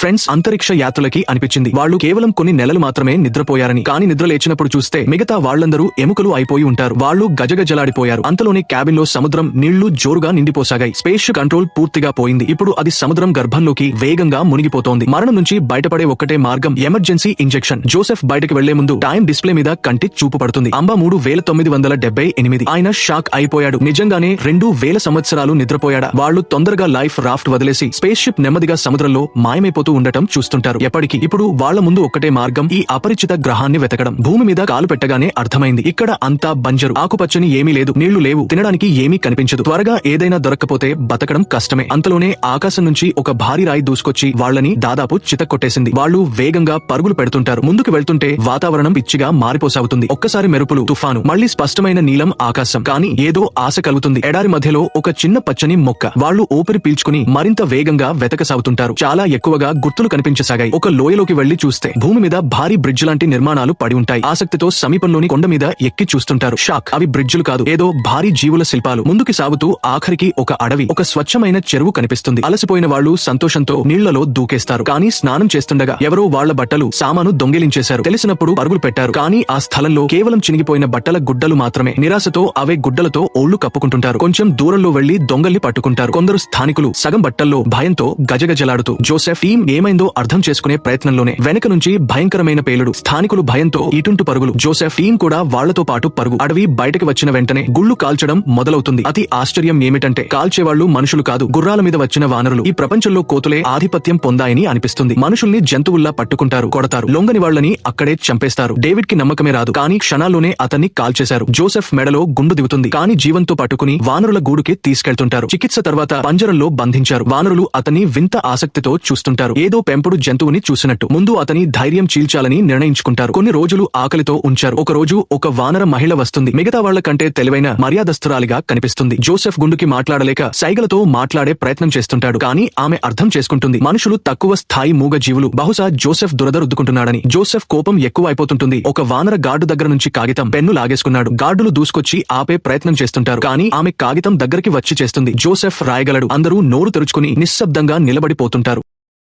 Friends అంతరిక్ష యాత్రలకి అనిపించింది. వాళ్ళు కేవలం కొన్ని నెలలు మాత్రమే నిద్రపోయారని. కానీ నిద్ర లేచినప్పుడు చూస్తే మిగతా వాళ్లందరూ ఎముకలు అయిపోయి ఉంటారు. వాళ్ళు గజగజలాడిపోయారు. అంతలోనే క్యాబిన్ లో సముద్రం నీళ్లు జోరుగా నిండిపోసాగాయి. స్పేస్ కంట్రోల్ పూర్తిగా పోయింది. ఇప్పుడు అది సముద్రం గర్భంలోకి వేగంగా మునిగిపోతోంది. మరణం నుంచి బయటపడే ఒక్కటే మార్గం ఎమర్జెన్సీ ఇంజెక్షన్. జోసెఫ్ బయటకు వెళ్లే ముందు టైం డిస్ప్లే మీద కంటి చూపు పడుతుంది. అంబా 3978. ఆయన షాక్ అయిపోయాడు. నిజంగానే 2000 సంవత్సరాలు నిద్రపోయాడా? వాళ్ళు తొందరగా లైఫ్ రాఫ్ట్ వదిలేసి స్పేస్ షిప్ నెమ్మదిగా సముద్రంలో మాయమైపోతూ ఉండటం చూస్తుంటారు. ఎప్పటికీ ఇప్పుడు వాళ్ల ముందు ఒక్కటే మార్గం, ఈ అపరిచిత గ్రహాన్ని వెతకడం. భూమి మీద కాలు పెట్టగానే అర్థమైంది, ఇక్కడ అంతా బంజరు. ఆకుపచ్చని ఏమీ లేదు, నీళ్లు లేవు, తినడానికి ఏమీ కనిపించదు. త్వరగా ఏదైనా దొరక్కపోతే బతకడం కష్టమే. అంతలోనే ఆకాశం నుంచి ఒక భారీ రాయి దూసుకొచ్చి వాళ్లని దాదాపు చితక్కొట్టేసింది. వాళ్ళు వేగంగా పరుగులు పెడుతుంటారు. ముందుకు వెళ్తుంటే వాతావరణం పిచ్చిగా మారిపోసాగుతుంది. ఒక్కసారి మెరుపులు, తుఫాను, మళ్లీ స్పష్టమైన నీలం ఆకాశం. కానీ ఏదో ఆశ కలుగుతుంది. ఎడారి మధ్యలో ఒక చిన్న పచ్చని మొక్క. వాళ్ళు ఊపిరి పీల్చుకుని మరింత వేగంగా వెతకసాగుతుంటారు. చాలా ఎక్కువగా గుర్తులు కనిపించసాగాయి. ఒక లోయలోకి వెళ్లి చూస్తే భూమి మీద భారీ బ్రిడ్జ్ లాంటి నిర్మాణాలు పడి ఉంటాయి. ఆసక్తితో సమీపంలోని కొండ మీద ఎక్కి చూస్తుంటారు. షాక్, అవి బ్రిడ్జులు కాదు, ఏదో భారీ జీవుల శిల్పాలు. ముందుకి సాగుతూ ఆఖరికి ఒక అడవి, ఒక స్వచ్ఛమైన చెరువు కనిపిస్తుంది. అలసిపోయిన వాళ్ళు సంతోషంతో నీళ్లలో దూకేస్తారు. కానీ స్నానం చేస్తుండగా ఎవరో వాళ్ల బట్టలు, సామాను దొంగిలించేశారు. తెలిసినప్పుడు పరుగులు పెట్టారు. కానీ ఆ స్థలంలో కేవలం చినిగిపోయిన బట్టల గుడ్డలు మాత్రమే. నిరాశతో అవే గుడ్డలతో ఓళ్లు కప్పుకుంటుంటారు. కొంచెం దూరంలో వెళ్లి దొంగల్ని పట్టుకుంటారు. కొందరు స్థానికులు సగం బట్టల్లో భయంతో గజగజలాడుతూ. జోసెఫ్ టీం ఏమైందో అర్థం చేసుకునే ప్రయత్నంలోనే వెనక నుంచి భయంకరమైన పేలుడు. స్థానికులు భయంతో ఇటుంటు పరుగులు. జోసెఫ్ టీం కూడా వాళ్లతో పాటు పరుగు. అడవి బయటకు వచ్చిన వెంటనే గుళ్లు కాల్చడం మొదలవుతుంది. అతి ఆశ్చర్యం ఏమిటంటే కాల్చేవాళ్లు మనుషులు కాదు, గుర్రాల మీద వచ్చిన వానరులు. ఈ ప్రపంచంలో కోతులే ఆధిపత్యం పొందాయని అనిపిస్తుంది. మనుషుల్ని జంతువుల్లా పట్టుకుంటారు, కొడతారు. లొంగని వాళ్లని అక్కడే చంపేస్తారు. డేవిడ్ కి నమ్మకమే రాదు, కానీ క్షణాల్లోనే అతన్ని కాల్చేశారు. జోసెఫ్ మెడలో గుండు దిగుతుంది. కానీ జీవంతో పట్టుకుని వానరుల గూడుకి తీసుకెళ్తుంటారు. చికిత్స తర్వాత పంజరంలో బంధించారు. వానరులు అతన్ని వింత ఆసక్తితో చూస్తుంటారు, ఏదో పెంపుడు జంతువుని చూసినట్టు. ముందు అతని ధైర్యం చీల్చాలని నిర్ణయించుకుంటారు. కొన్ని రోజులు ఆకలితో ఉంచారు. ఒక రోజు ఒక వానర మహిళ వస్తుంది. మిగతా వాళ్ల కంటే తెలివైన, మర్యాదస్తురాలిగా కనిపిస్తుంది. జోసెఫ్ గుండుకి మాట్లాడలేక సైగలతో మాట్లాడే ప్రయత్నం చేస్తుంటాడు. కానీ ఆమె అర్థం చేసుకుంటుంది, మనుషులు తక్కువ స్థాయి మూగ జీవులు. బహుశా జోసెఫ్ దురద రుద్దుకుంటున్నాడని. జోసెఫ్ కోపం ఎక్కువ అయిపోతుంటుంది. ఒక వానర గార్డు దగ్గర నుంచి కాగితం, పెన్ను లాగేసుకున్నాడు. గార్డులు దూసుకొచ్చి ఆపే ప్రయత్నం చేస్తుంటారు. కానీ ఆమె కాగితం దగ్గరికి వచ్చి చేస్తుంది. జోసెఫ్ రాయగలడు. అందరూ నోరు తెరుచుకుని నిశ్శబ్దంగా నిలబడిపోతుంటారు.